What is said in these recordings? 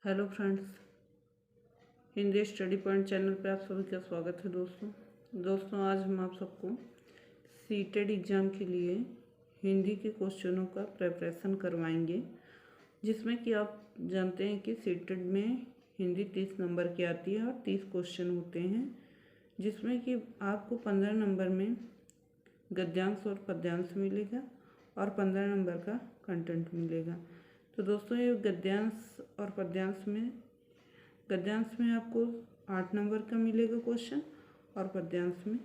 Hello friends, Hindi study point channel पे आप सभी का स्वागत है। दोस्तों आज हम आप सबको सीटेड एग्ज़ाम के लिए हिंदी के क्वेश्चनों का प्रिपरेशन करवाएंगे, जिसमें कि आप जानते हैं कि सीटेड में हिंदी 30 नंबर की आती है और 30 क्वेश्चन होते हैं, जिसमें कि आपको 15 नंबर में गद्यांश और पद्यांश मिलेगा और 15 नंबर का कंटेंट मिलेगा। तो दोस्तों ये गद्यांश और गद्यांश में आपको 8 नंबर का मिलेगा क्वेश्चन और पद्यांश में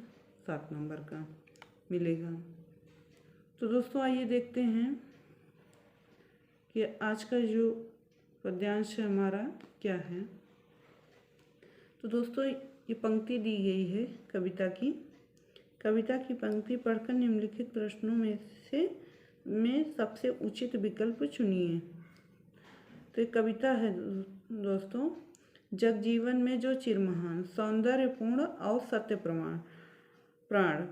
7 नंबर का मिलेगा। तो दोस्तों आइए देखते हैं कि आज का जो पद्यांश है हमारा क्या है। तो दोस्तों ये पंक्ति दी गई है कविता की पंक्ति पढ़कर निम्नलिखित प्रश्नों में सबसे उचित विकल्प चुनिए। तो एक कविता है दोस्तों, जग जीवन में जो चिरमहान सौंदर्यपूर्ण और सत्य प्राण,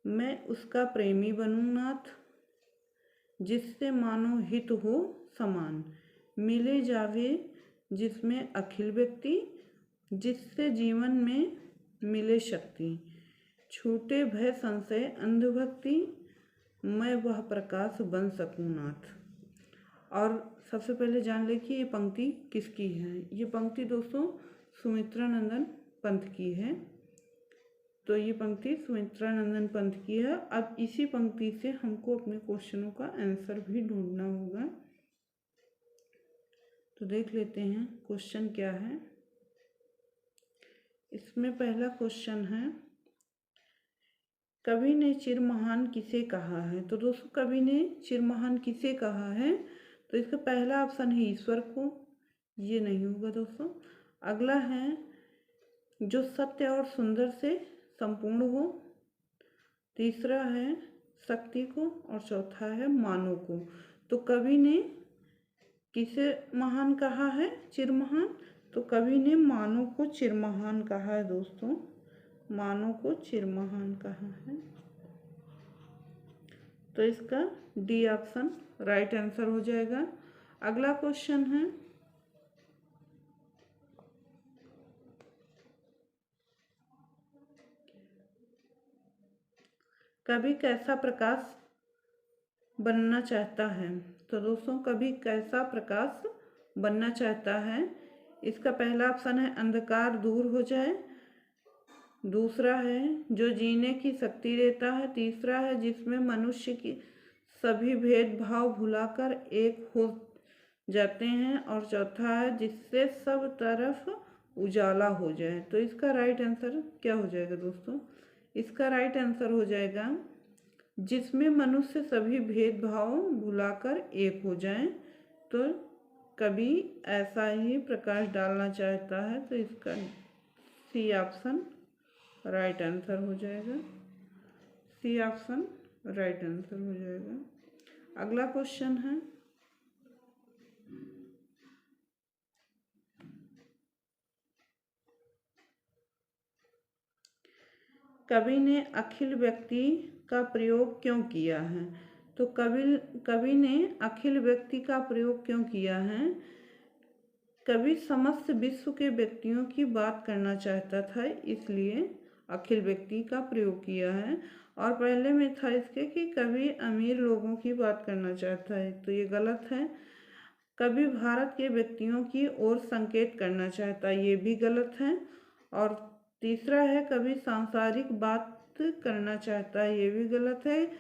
मैं उसका प्रेमी बनूं नाथ, जिससे मानो हित हो समान, मिले जावे जिसमें अखिल व्यक्ति, जिससे जीवन में मिले शक्ति, छूटे भय संशय अंधभक्ति, मैं वह प्रकाश बन सकूं नाथ। और सबसे पहले जान ले कि ये पंक्ति किसकी है। ये पंक्ति दोस्तों सुमित्रानंदन पंत की है। तो ये पंक्ति सुमित्रानंदन पंत की है। अब इसी पंक्ति से हमको अपने क्वेश्चनों का आंसर भी ढूंढना होगा। तो देख लेते हैं क्वेश्चन क्या है। इसमें पहला क्वेश्चन है, कवि ने चिरमहान किसे कहा है। तो दोस्तों कवि ने चिरमहान किसे कहा है, तो इसका पहला ऑप्शन है ईश्वर को, ये नहीं होगा दोस्तों। अगला है जो सत्य और सुंदर से संपूर्ण हो, तीसरा है शक्ति को और चौथा है मानव को। तो कवि ने किसे महान कहा है, चिरमहान, तो कवि ने मानव को चिरमहान कहा है दोस्तों, मानव को चिरमहान कहा है। तो इसका डी ऑप्शन राइट आंसर हो जाएगा। अगला क्वेश्चन है, कवि कैसा प्रकाश बनना चाहता है। तो दोस्तों कवि कैसा प्रकाश बनना चाहता है, इसका पहला ऑप्शन है अंधकार दूर हो जाए, दूसरा है जो जीने की शक्ति देता है, तीसरा है जिसमें मनुष्य की सभी भेदभाव भुलाकर एक हो जाते हैं, और चौथा है जिससे सब तरफ उजाला हो जाए। तो इसका राइट आंसर क्या हो जाएगा दोस्तों, इसका राइट आंसर हो जाएगा जिसमें मनुष्य सभी भेदभाव भुलाकर एक हो जाए। तो कवि ऐसा ही प्रकाश डालना चाहता है। तो इसका सी ऑप्शन राइट आंसर हो जाएगा, सी ऑप्शन राइट आंसर हो जाएगा। अगला क्वेश्चन है, कवि ने अखिल व्यक्ति का प्रयोग क्यों किया है। तो कवि ने अखिल व्यक्ति का प्रयोग क्यों किया है, कवि समस्त विश्व के व्यक्तियों की बात करना चाहता था, इसलिए अखिल व्यक्ति का प्रयोग किया है। और पहले में था इसके कि कवि अमीर लोगों की बात करना चाहता है, तो ये गलत है। कवि भारत के व्यक्तियों की ओर संकेत करना चाहता है, ये भी गलत है। और तीसरा है कवि सांसारिक बात करना चाहता है, ये भी गलत है।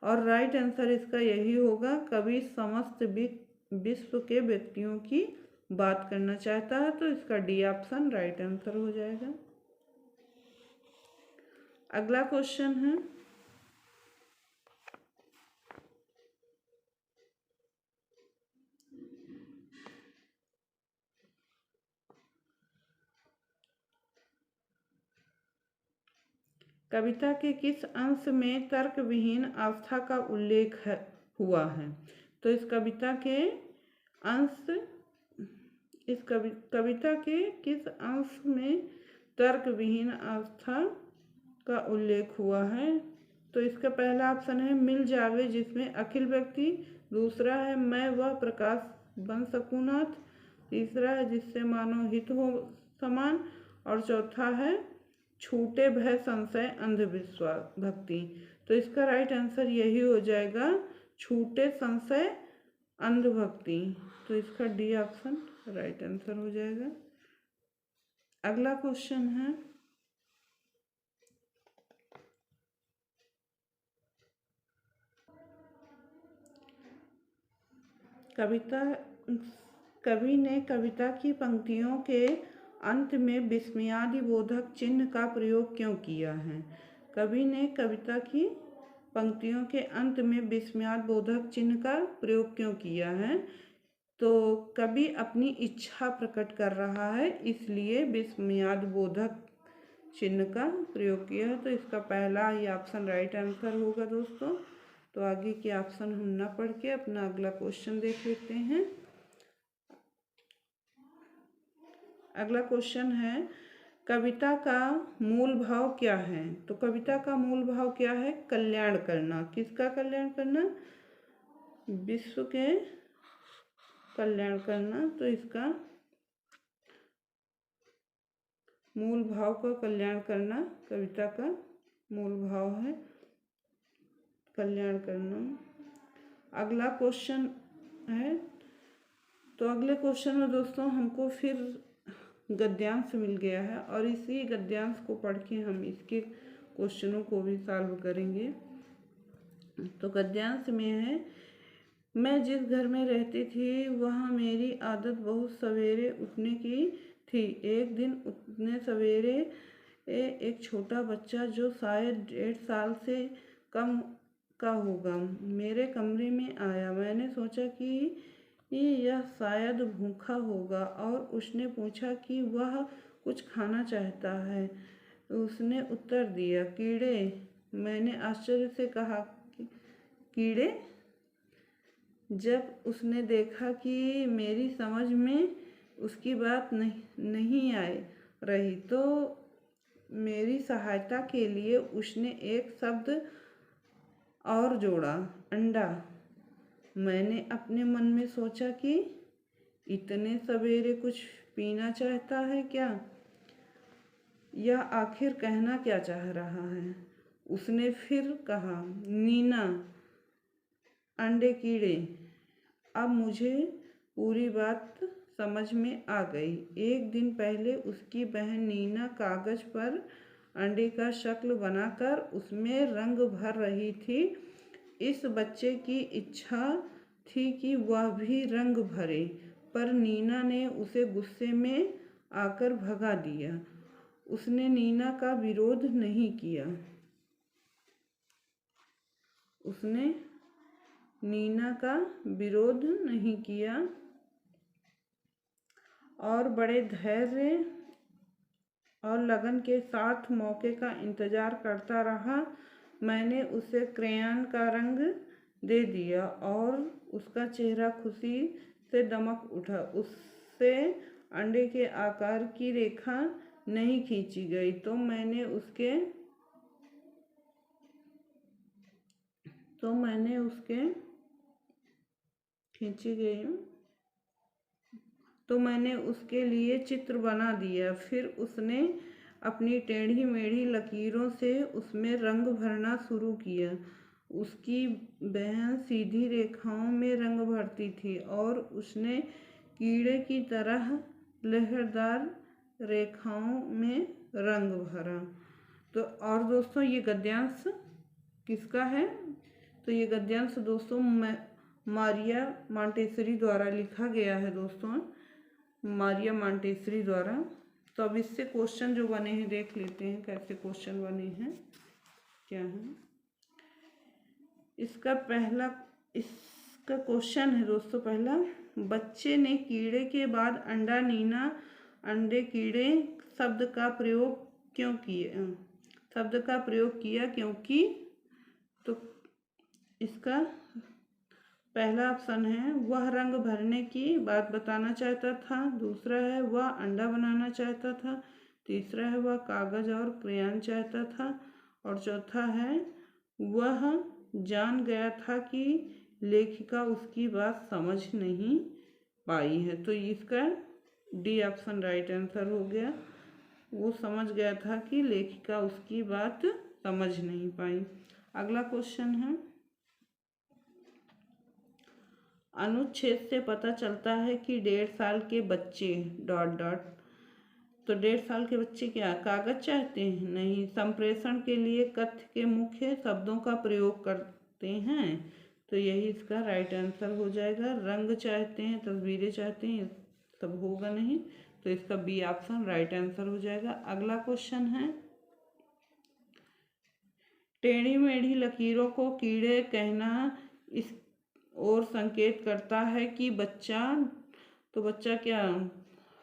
और राइट आंसर इसका यही होगा, कवि समस्त विश्व के व्यक्तियों की बात करना चाहता है। तो इसका डी ऑप्शन राइट आंसर हो जाएगा। अगला क्वेश्चन है, कविता के किस अंश में तर्क विहीन आस्था का उल्लेख हुआ है। तो इस कविता के किस अंश में तर्क विहीन आस्था का उल्लेख हुआ है। तो इसका पहला ऑप्शन है मिल जावे जिसमें अखिल व्यक्ति, दूसरा है मैं वह प्रकाश बन सकूं नाथ, तीसरा है जिससे मानव हित हो समान, और चौथा है छूटे भय संशय अंधविश्वास भक्ति। तो इसका राइट आंसर यही हो जाएगा, छूटे संशय अंधभक्ति। तो इसका डी ऑप्शन राइट आंसर हो जाएगा। अगला क्वेश्चन है, कवि ने कविता की पंक्तियों के अंत में विस्मयादिबोधक चिन्ह का प्रयोग क्यों किया है? कवि ने कविता की पंक्तियों के अंत में विस्मयादिबोधक चिन्ह का प्रयोग क्यों किया है? तो कवि अपनी इच्छा प्रकट कर रहा है, इसलिए विस्मयादिबोधक चिन्ह का प्रयोग किया है। तो इसका पहला ये ऑप्शन राइट आंसर होगा दोस्तों। तो आगे के ऑप्शन हम ना पढ़ के अपना अगला क्वेश्चन देख लेते हैं। अगला क्वेश्चन है, कविता का मूल भाव क्या है? तो कविता का मूल भाव क्या है? कल्याण करना। किसका कल्याण करना? विश्व के कल्याण करना। तो इसका मूल भाव का कल्याण करना कविता का मूल भाव है, कल्याण करना। अगला क्वेश्चन है, तो अगले क्वेश्चन में दोस्तों हमको फिर गद्यांश मिल गया है, और इसी गद्यांश को पढ़ के हम इसके क्वेश्चनों को भी सॉल्व करेंगे। तो गद्यांश में है, मैं जिस घर में रहती थी वहाँ मेरी आदत बहुत सवेरे उठने की थी। एक दिन उतने सवेरे एक छोटा बच्चा जो शायद 1.5 साल से कम का होगा मेरे कमरे में आया। मैंने सोचा कि यह शायद भूखा होगा और उसने पूछा कि वह कुछ खाना चाहता है। उसने उत्तर दिया, कीड़े। मैंने आश्चर्य से कहा, कीड़े? जब उसने देखा कि मेरी समझ में उसकी बात नहीं आ रही तो मेरी सहायता के लिए उसने एक शब्द और जोड़ा, अंडा। मैंने अपने मन में सोचा कि इतने सवेरे कुछ पीना चाहता है क्या? यह आखिर कहना क्या चाह रहा है? उसने फिर कहा, नीना, अंडे कीड़े। अब मुझे पूरी बात समझ में आ गई। एक दिन पहले उसकी बहन नीना कागज पर अंडे का शक्ल बनाकर उसमें रंग भर रही थी। इस बच्चे की इच्छा थी कि वह भी रंग भरे, पर नीना ने उसे गुस्से में आकर भगा दिया। उसने नीना का विरोध नहीं किया। उसने नीना का विरोध नहीं किया और बड़े धैर्य और लगन के साथ मौके का इंतजार करता रहा। मैंने उसे क्रेयॉन का रंग दे दिया और उसका चेहरा खुशी से दमक उठा। उससे अंडे के आकार की रेखा नहीं खींची गई तो मैंने उसके लिए चित्र बना दिया। फिर उसने अपनी टेढ़ी मेढ़ी लकीरों से उसमें रंग भरना शुरू किया। उसकी बहन सीधी रेखाओं में रंग भरती थी और उसने कीड़े की तरह लहरदार रेखाओं में रंग भरा। तो और दोस्तों ये गद्यांश किसका है? तो ये गद्यांश दोस्तों मारिया मॉन्टेसरी द्वारा लिखा गया है दोस्तों, मारिया मॉन्टेसरी द्वारा। तो अब इससे क्वेश्चन जो बने हैं देख लेते हैं कैसे क्वेश्चन बने हैं, क्या है। इसका क्वेश्चन है दोस्तों पहला, बच्चे ने कीड़े के बाद अंडा, नीना, अंडे, कीड़े शब्द का प्रयोग किया क्योंकि। तो इसका पहला ऑप्शन है वह रंग भरने की बात बताना चाहता था। दूसरा है वह अंडा बनाना चाहता था। तीसरा है वह कागज और क्रेयॉन चाहता था। और चौथा है वह जान गया था कि लेखिका उसकी बात समझ नहीं पाई है। तो इसका डी ऑप्शन राइट आंसर हो गया। वो समझ गया था कि लेखिका उसकी बात समझ नहीं पाई। अगला क्वेश्चन है, अनुच्छेद से पता चलता है कि 1.5 साल के बच्चे डॉट डॉट। तो 1.5 साल के बच्चे क्या कागज चाहते हैं? नहीं। संप्रेषण के लिए कथ्य के मुख्य शब्दों का प्रयोग करते हैं। तो यही इसका राइट आंसर हो जाएगा। रंग चाहते हैं, तस्वीरें चाहते हैं, सब होगा नहीं। तो इसका बी ऑप्शन राइट आंसर हो जाएगा। अगला क्वेश्चन है, टेढ़ी मेढ़ी लकीरों को कीड़े कहना इस और संकेत करता है कि बच्चा, तो बच्चा क्या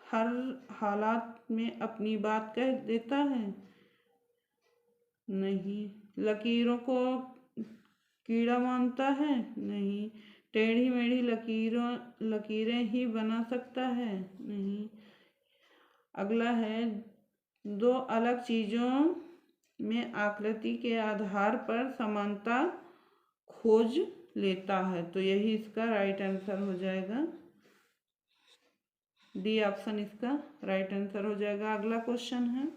हर हालात में अपनी बात कह देता है? नहीं। लकीरों को कीड़ा मानता है? नहीं। टेढ़ी मेढ़ी लकीरें ही बना सकता है? नहीं। अगला है, दो अलग चीज़ों में आकृति के आधार पर समानता खोज लेता है। तो यही इसका राइट आंसर हो जाएगा। डी ऑप्शन इसका राइट आंसर हो जाएगा। अगला क्वेश्चन है,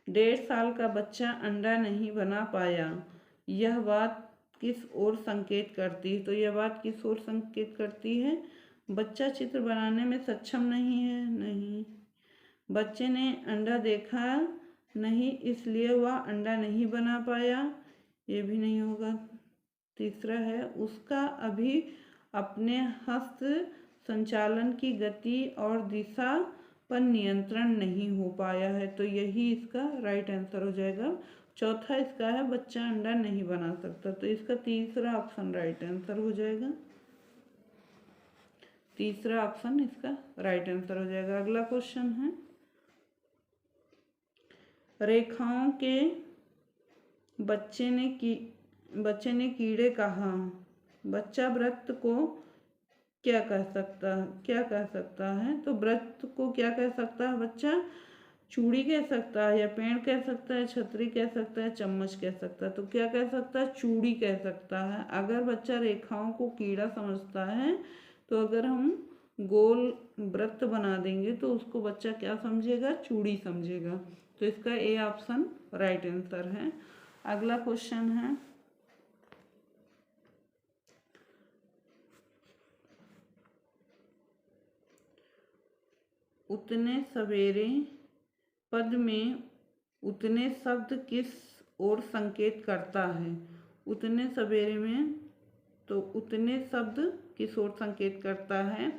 1.5 साल का बच्चा अंडा नहीं बना पाया, यह बात किस ओर संकेत करती है? तो यह बात किस ओर संकेत करती है? बच्चा चित्र बनाने में सक्षम नहीं है? नहीं। बच्चे ने अंडा देखा नहीं इसलिए वह अंडा नहीं बना पाया? ये भी नहीं होगा। तीसरा है, उसका अभी अपने हस्त संचालन की गति और दिशा पर नियंत्रण नहीं हो पाया है। तो यही इसका राइट आंसर हो जाएगा। चौथा इसका है, बच्चा अंडा नहीं बना सकता। तो इसका तीसरा ऑप्शन राइट आंसर हो जाएगा। तीसरा ऑप्शन इसका राइट आंसर हो जाएगा। अगला क्वेश्चन है, रेखाओं के बच्चे ने कीड़े कहा, बच्चा व्रत को क्या कह सकता है? तो व्रत को क्या कह सकता है बच्चा? चूड़ी कह सकता है, या पेड़ कह सकता है, छतरी कह सकता है, चम्मच कह सकता है। तो क्या कह सकता है? चूड़ी कह सकता है। अगर बच्चा रेखाओं को कीड़ा समझता है तो अगर हम गोल व्रत बना देंगे तो उसको बच्चा क्या समझेगा? चूड़ी समझेगा। तो इसका ए ऑप्शन राइट आंसर है। अगला क्वेश्चन है, उतने सवेरे पद में उतने शब्द किस ओर संकेत करता है? उतने सवेरे में तो उतने शब्द किस ओर संकेत करता है?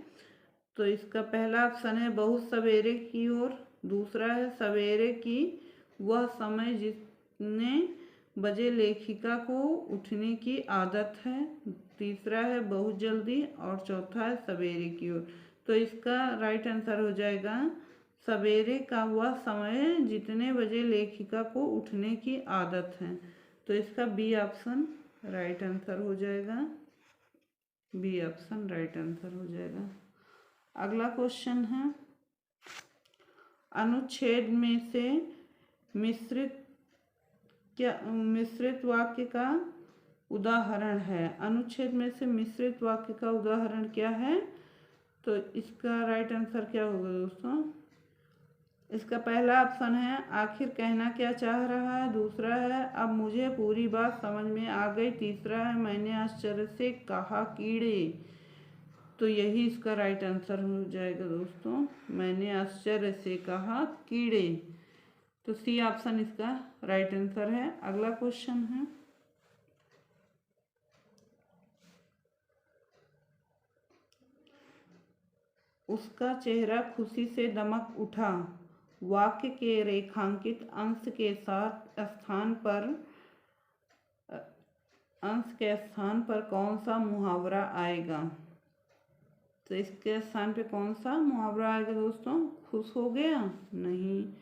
तो इसका पहला ऑप्शन है बहुत सवेरे की ओर। दूसरा है सवेरे की वह समय जितने बजे लेखिका को उठने की आदत है। तीसरा है बहुत जल्दी, और चौथा है सवेरे की ओर। तो इसका राइट आंसर हो जाएगा सवेरे का वह समय जितने बजे लेखिका को उठने की आदत है। तो इसका बी ऑप्शन राइट आंसर हो जाएगा। बी ऑप्शन राइट आंसर हो जाएगा। अगला क्वेश्चन है, अनुच्छेद में से मिश्रित वाक्य का उदाहरण है। अनुच्छेद में से मिश्रित वाक्य का उदाहरण क्या है? तो इसका राइट आंसर क्या होगा दोस्तों? इसका पहला ऑप्शन है आखिर कहना क्या चाह रहा है। दूसरा है अब मुझे पूरी बात समझ में आ गई। तीसरा है मैंने आश्चर्य से कहा कीड़े। तो यही इसका राइट आंसर हो जाएगा दोस्तों, मैंने आश्चर्य से कहा कीड़े। तो सी ऑप्शन इसका राइट आंसर है। अगला क्वेश्चन है, उसका चेहरा खुशी से दमक उठा। वाक्य के रेखांकित अंश के स्थान पर कौन सा मुहावरा आएगा? तो इसके स्थान पे कौन सा मुहावरा आएगा दोस्तों? खुश हो गया? नहीं।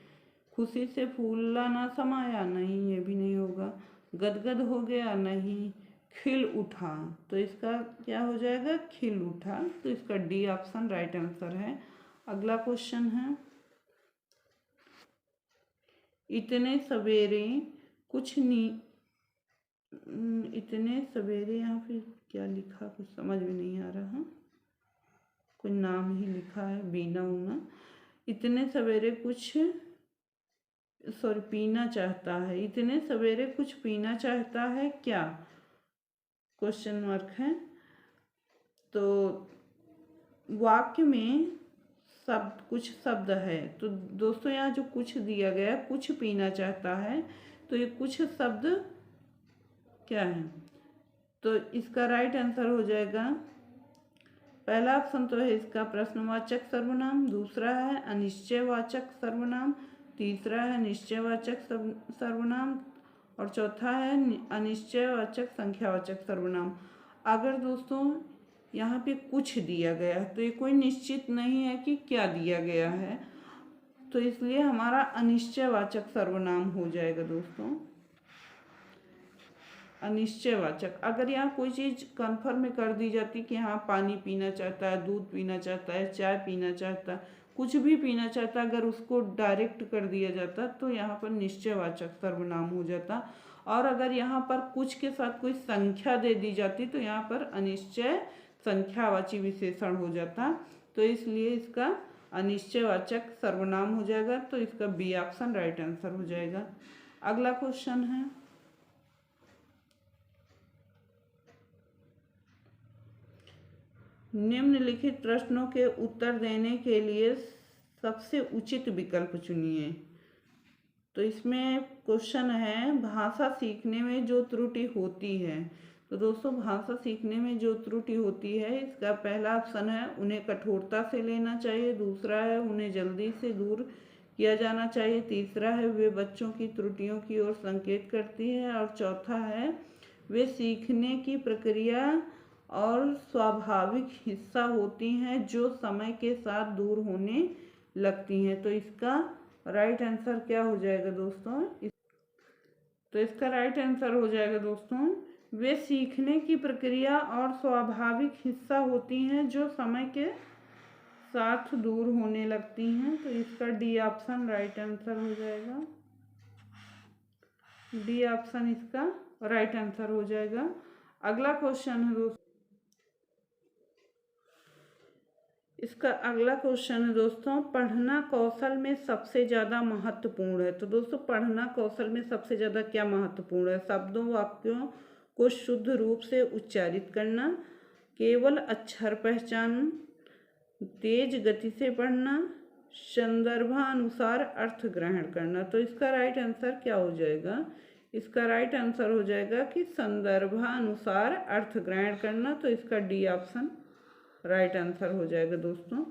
खुशी से फूला ना समाया? नहीं, ये भी नहीं होगा। गदगद हो गया? नहीं। खिल उठा? तो इसका क्या हो जाएगा? खिल उठा। तो इसका डी ऑप्शन राइट आंसर है। अगला क्वेश्चन है, इतने सवेरे इतने सवेरे, यहाँ पे क्या लिखा कुछ समझ में नहीं आ रहा, कोई नाम ही लिखा है बीना उना। इतने सवेरे कुछ पीना चाहता है, इतने सवेरे कुछ पीना चाहता है क्या, क्वेश्चन मार्क है। तो वाक्य में कुछ शब्द है, तो दोस्तों यहाँ जो कुछ दिया गया, कुछ पीना चाहता है, तो ये कुछ शब्द क्या है, तो इसका राइट आंसर हो जाएगा पहला ऑप्शन तो है इसका प्रश्नवाचक सर्वनाम, दूसरा है अनिश्चयवाचक सर्वनाम, तीसरा है निश्चयवाचक सर्वनाम और चौथा है अनिश्चयवाचक संख्यावाचक सर्वनाम। अगर दोस्तों यहाँ पे कुछ दिया गया है तो ये कोई निश्चित नहीं है कि क्या दिया गया है, तो इसलिए हमारा अनिश्चयवाचक सर्वनाम हो जाएगा दोस्तों, अनिश्चयवाचक। अगर यहाँ कोई चीज़ कन्फर्म कर दी जाती कि हाँ पानी पीना चाहता है, दूध पीना चाहता है, चाय पीना चाहता है, कुछ भी पीना चाहता, अगर उसको डायरेक्ट कर दिया जाता तो यहाँ पर निश्चयवाचक सर्वनाम हो जाता। और अगर यहाँ पर कुछ के साथ कोई संख्या दे दी जाती तो यहाँ पर अनिश्चय संख्यावाची विशेषण हो जाता, तो इसलिए इसका अनिश्चयवाचक सर्वनाम हो जाएगा। तो इसका बी ऑप्शन राइट आंसर हो जाएगा। अगला क्वेश्चन है, निम्नलिखित प्रश्नों के उत्तर देने के लिए सबसे उचित विकल्प चुनिए। तो इसमें क्वेश्चन है भाषा सीखने में जो त्रुटि होती है। तो दोस्तों भाषा सीखने में जो त्रुटि होती है, इसका पहला ऑप्शन है उन्हें कठोरता से लेना चाहिए, दूसरा है उन्हें जल्दी से दूर किया जाना चाहिए, तीसरा है वे बच्चों की त्रुटियों की ओर संकेत करती है और चौथा है वे सीखने की प्रक्रिया और स्वाभाविक हिस्सा होती हैं जो समय के साथ दूर होने लगती हैं। तो इसका राइट आंसर क्या हो जाएगा दोस्तों, तो इसका राइट आंसर हो जाएगा दोस्तों वे सीखने की प्रक्रिया और स्वाभाविक हिस्सा होती हैं जो समय के साथ दूर होने लगती हैं। तो इसका डी ऑप्शन राइट आंसर हो जाएगा, डी ऑप्शन इसका राइट आंसर हो जाएगा। अगला क्वेश्चन है दोस्तों, इसका अगला क्वेश्चन है दोस्तों पढ़ना कौशल में सबसे ज़्यादा महत्वपूर्ण है। तो दोस्तों पढ़ना कौशल में सबसे ज़्यादा क्या महत्वपूर्ण है, शब्दों वाक्यों को शुद्ध रूप से उच्चारित करना, केवल अक्षर पहचान, तेज गति से पढ़ना, संदर्भानुसार अर्थ ग्रहण करना। तो इसका राइट आंसर क्या हो जाएगा, इसका राइट आंसर हो जाएगा कि संदर्भानुसार अर्थ ग्रहण करना। तो इसका डी ऑप्शन राइट आंसर हो जाएगा दोस्तों।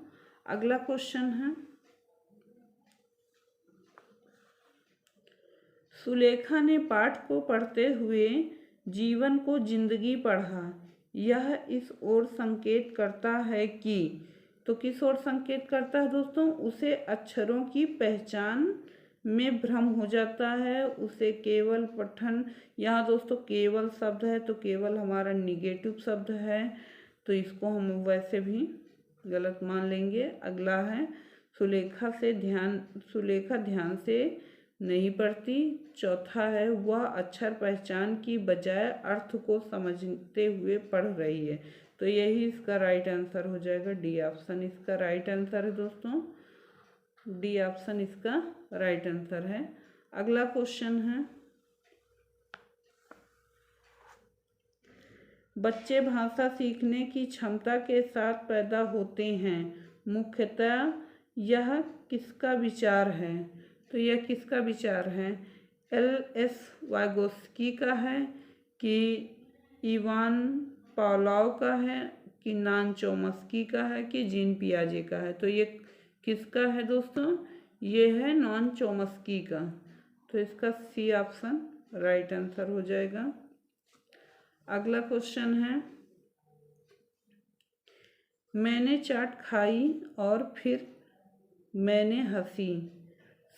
अगला क्वेश्चन है, सुलेखा ने पाठ को पढ़ते हुए जीवन को जिंदगी पढ़ा, यह इस ओर संकेत करता है कि, तो किस ओर संकेत करता है दोस्तों, उसे अक्षरों की पहचान में भ्रम हो जाता है, उसे केवल पठन, यहाँ दोस्तों केवल शब्द है तो केवल हमारा निगेटिव शब्द है, तो इसको हम वैसे भी गलत मान लेंगे। अगला है सुलेखा ध्यान से नहीं पढ़ती, चौथा है वह अक्षर पहचान की बजाय अर्थ को समझते हुए पढ़ रही है। तो यही इसका राइट आंसर हो जाएगा, डी ऑप्शन इसका राइट आंसर है दोस्तों, डी ऑप्शन इसका राइट आंसर है। अगला क्वेश्चन है, बच्चे भाषा सीखने की क्षमता के साथ पैदा होते हैं, मुख्यतः यह किसका विचार है। तो यह किसका विचार है, एल.एस. वाइगोत्स्की का है कि इवान पावलोव का है कि नॉन चोम्स्की का है कि जीन पियाजे का है। तो ये किसका है दोस्तों, ये है नॉन चोम्स्की का। तो इसका सी ऑप्शन राइट आंसर हो जाएगा। अगला क्वेश्चन है, मैंने चाट खाई और फिर मैंने हंसी,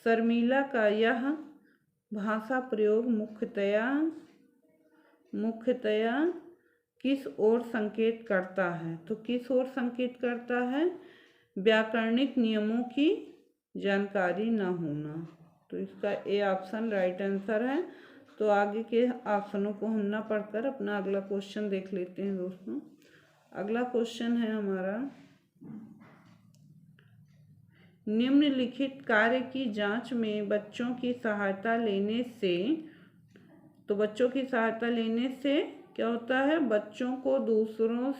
शर्मिला का यह भाषा प्रयोग मुख्यतया किस ओर संकेत करता है। तो किस ओर संकेत करता है, व्याकरणिक नियमों की जानकारी न होना। तो इसका ए ऑप्शन राइट आंसर है। तो आगे के ऑप्शनों को हम ना पढ़कर अपना अगला क्वेश्चन देख लेते हैं दोस्तों। अगला क्वेश्चन है हमारा, निम्नलिखित कार्य की जांच में बच्चों की सहायता लेने से, तो बच्चों की सहायता लेने से क्या होता है, बच्चों को दूसरों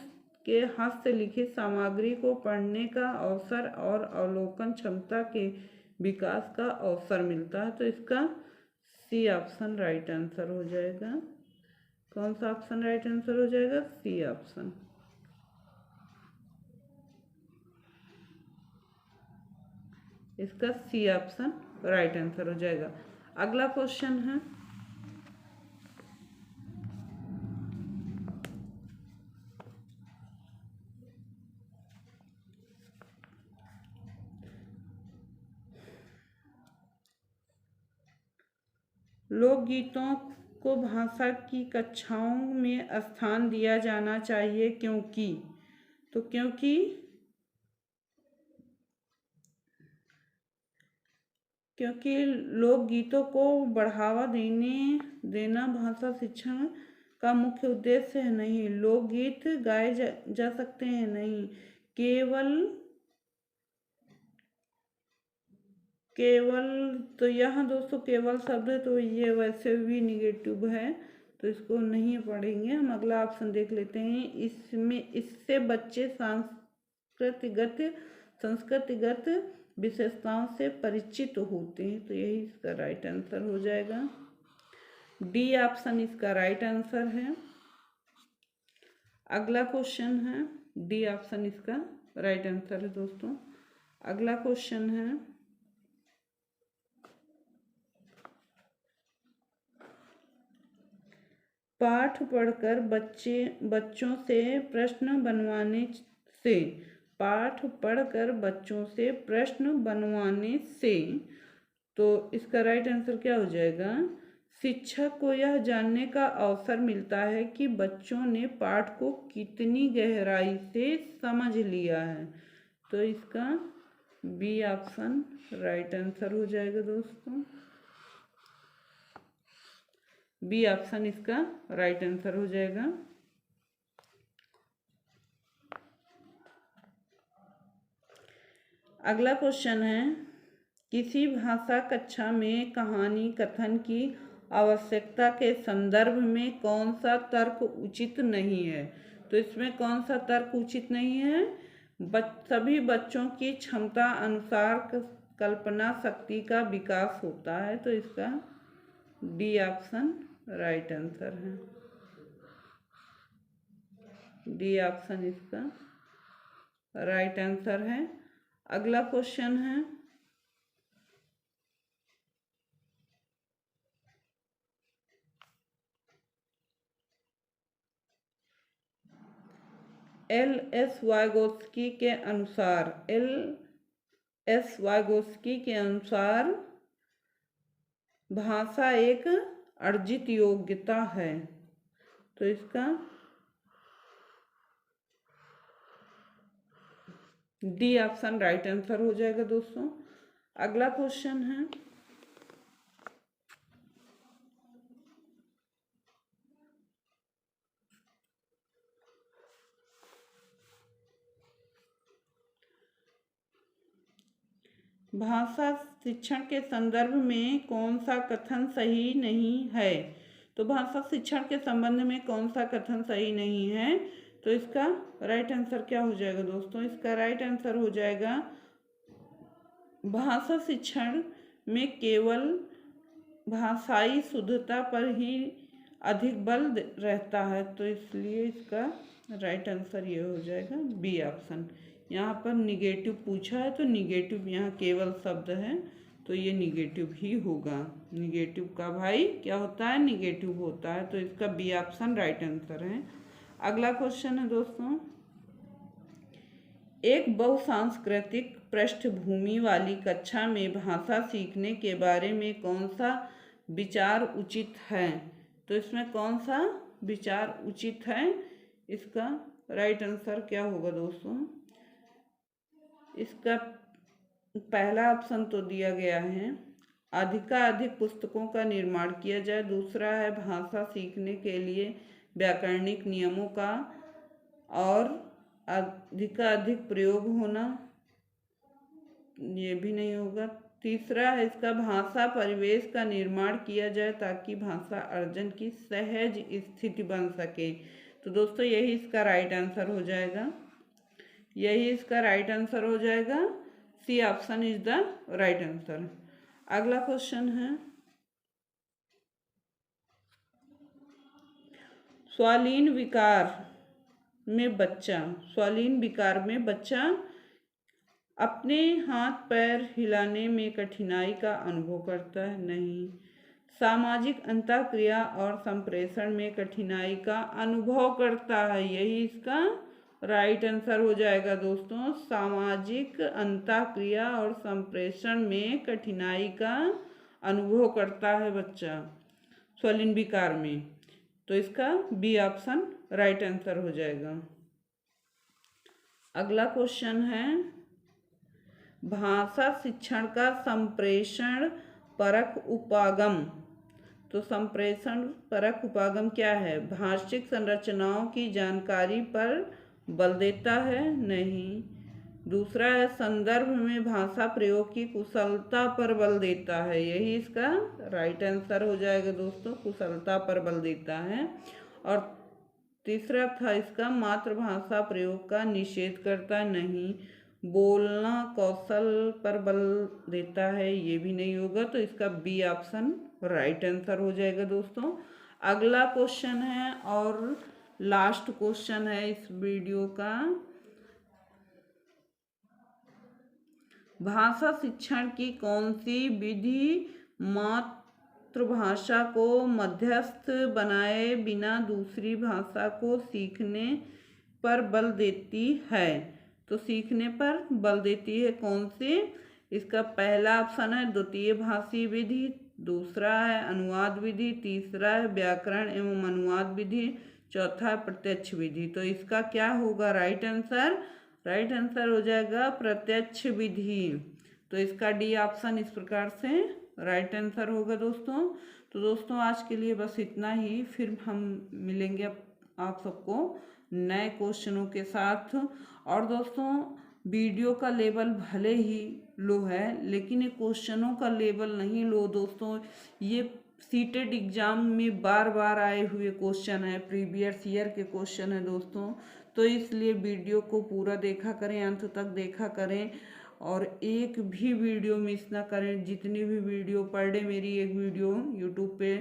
के हस्तलिखित सामग्री को पढ़ने का अवसर और अवलोकन क्षमता के विकास का अवसर मिलता है। तो इसका सी ऑप्शन राइट आंसर हो जाएगा। कौन सा ऑप्शन राइट आंसर हो जाएगा? C option. इसका सी ऑप्शन राइट आंसर हो जाएगा। अगला क्वेश्चन है, लोकगीतों को भाषा की कक्षाओं में स्थान दिया जाना चाहिए क्योंकि, तो क्योंकि लोकगीतों को बढ़ावा देना भाषा शिक्षण का मुख्य उद्देश्य है। नहीं, लोकगीत गाए जा सकते हैं, नहीं, केवल तो यहाँ दोस्तों केवल शब्द है, तो ये वैसे भी निगेटिव है, तो इसको नहीं पढ़ेंगे हम। अगला ऑप्शन देख लेते हैं, इससे बच्चे संस्कृतिगत विशेषताओं से परिचित होते हैं। तो यही इसका राइट आंसर हो जाएगा। डी ऑप्शन इसका राइट आंसर है। अगला क्वेश्चन है, डी ऑप्शन इसका राइट आंसर है दोस्तों। अगला क्वेश्चन है, पाठ पढ़कर बच्चों से प्रश्न बनवाने से, तो इसका राइट आंसर क्या हो जाएगा? शिक्षक को यह जानने का अवसर मिलता है कि बच्चों ने पाठ को कितनी गहराई से समझ लिया है। तो इसका बी ऑप्शन राइट आंसर हो जाएगा दोस्तों। बी ऑप्शन इसका राइट आंसर हो जाएगा। अगला क्वेश्चन है, किसी भाषा कक्षा में कहानी कथन की आवश्यकता के संदर्भ में कौन सा तर्क उचित नहीं है? तो इसमें कौन सा तर्क उचित नहीं है? सभी बच्चों की क्षमता अनुसार कल्पना शक्ति का विकास होता है। तो इसका डी ऑप्शन राइट आंसर है। डी ऑप्शन इसका राइट आंसर है। अगला क्वेश्चन है, एल.एस. वाइगोत्स्की के अनुसार भाषा एक अर्जित योग्यता है। तो इसका डी ऑप्शन राइट आंसर हो जाएगा दोस्तों। अगला क्वेश्चन है, भाषा शिक्षण के संदर्भ में कौन सा कथन सही नहीं है? तो भाषा शिक्षण के संबंध में कौन सा कथन सही नहीं है? तो इसका राइट आंसर क्या हो जाएगा दोस्तों? इसका राइट आंसर हो जाएगा, भाषा शिक्षण में केवल भाषाई शुद्धता पर ही अधिक बल रहता है। तो इसलिए इसका राइट आंसर ये हो जाएगा बी ऑप्शन। यहाँ पर निगेटिव पूछा है, तो निगेटिव यहाँ केवल शब्द है, तो ये निगेटिव ही होगा। निगेटिव का भाई क्या होता है? निगेटिव होता है। तो इसका बी ऑप्शन राइट आंसर है। अगला क्वेश्चन है दोस्तों, एक बहुसांस्कृतिक पृष्ठभूमि वाली कक्षा में भाषा सीखने के बारे में कौन सा विचार उचित है? तो इसमें कौन सा विचार उचित है? इसका राइट आंसर क्या होगा दोस्तों? इसका पहला ऑप्शन तो दिया गया है, अधिकाधिक पुस्तकों का निर्माण किया जाए। दूसरा है भाषा सीखने के लिए व्याकरणिक नियमों का और अधिकाधिक प्रयोग होना, ये भी नहीं होगा। तीसरा है इसका भाषा परिवेश का निर्माण किया जाए ताकि भाषा अर्जन की सहज स्थिति बन सके। तो दोस्तों यही इसका राइट आंसर हो जाएगा, यही इसका राइट आंसर हो जाएगा। C option is the right answer. अगला क्वेश्चन है, स्वालीन विकार में बच्चा अपने हाथ पैर हिलाने में कठिनाई का अनुभव करता है, नहीं। सामाजिक अंतःक्रिया और संप्रेषण में कठिनाई का अनुभव करता है, यही इसका राइट आंसर हो जाएगा दोस्तों। सामाजिक अंतःक्रिया और संप्रेषण में कठिनाई का अनुभव करता है बच्चा स्वालीन विकार में, तो इसका बी ऑप्शन राइट आंसर हो जाएगा। अगला क्वेश्चन है, भाषा शिक्षण का संप्रेषण परक उपागम। तो संप्रेषण परक उपागम क्या है? भाषिक संरचनाओं की जानकारी पर बल देता है, नहीं। दूसरा है संदर्भ में भाषा प्रयोग की कुशलता पर बल देता है, यही इसका राइट आंसर हो जाएगा दोस्तों, कुशलता पर बल देता है। और तीसरा था इसका मातृभाषा प्रयोग का निषेध करता है, नहीं। बोलना कौशल पर बल देता है, ये भी नहीं होगा, तो इसका बी ऑप्शन राइट आंसर हो जाएगा दोस्तों। अगला क्वेश्चन है और लास्ट क्वेश्चन है इस वीडियो का, भाषा शिक्षण की कौन सी विधि मातृभाषा को मध्यस्थ बनाए बिना दूसरी भाषा को सीखने पर बल देती है? तो सीखने पर बल देती है कौन सी? इसका पहला ऑप्शन है द्वितीय भाषी विधि, दूसरा है अनुवाद विधि, तीसरा है व्याकरण एवं अनुवाद विधि, चौथा है प्रत्यक्ष विधि। तो इसका क्या होगा राइट आंसर? राइट आंसर हो जाएगा प्रत्यक्ष विधि। तो इसका डी ऑप्शन इस प्रकार से राइट आंसर होगा दोस्तों। तो दोस्तों आज के लिए बस इतना ही, फिर हम मिलेंगे आप सबको नए क्वेश्चनों के साथ। और दोस्तों वीडियो का लेवल भले ही लो है, लेकिन ये क्वेश्चनों का लेवल नहीं लो दोस्तों। ये सीटेड एग्जाम में बार बार आए हुए क्वेश्चन है, प्रीवियस ईयर के क्वेश्चन है दोस्तों। तो इसलिए वीडियो को पूरा देखा करें, अंत तक देखा करें और एक भी वीडियो मिस ना करें। जितनी भी वीडियो पर डे मेरी एक वीडियो यूट्यूब पे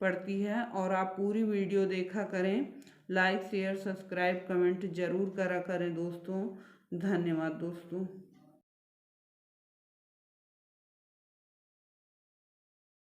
पड़ती है और आप पूरी वीडियो देखा करें। लाइक शेयर सब्सक्राइब कमेंट जरूर करा करें दोस्तों। धन्यवाद दोस्तों।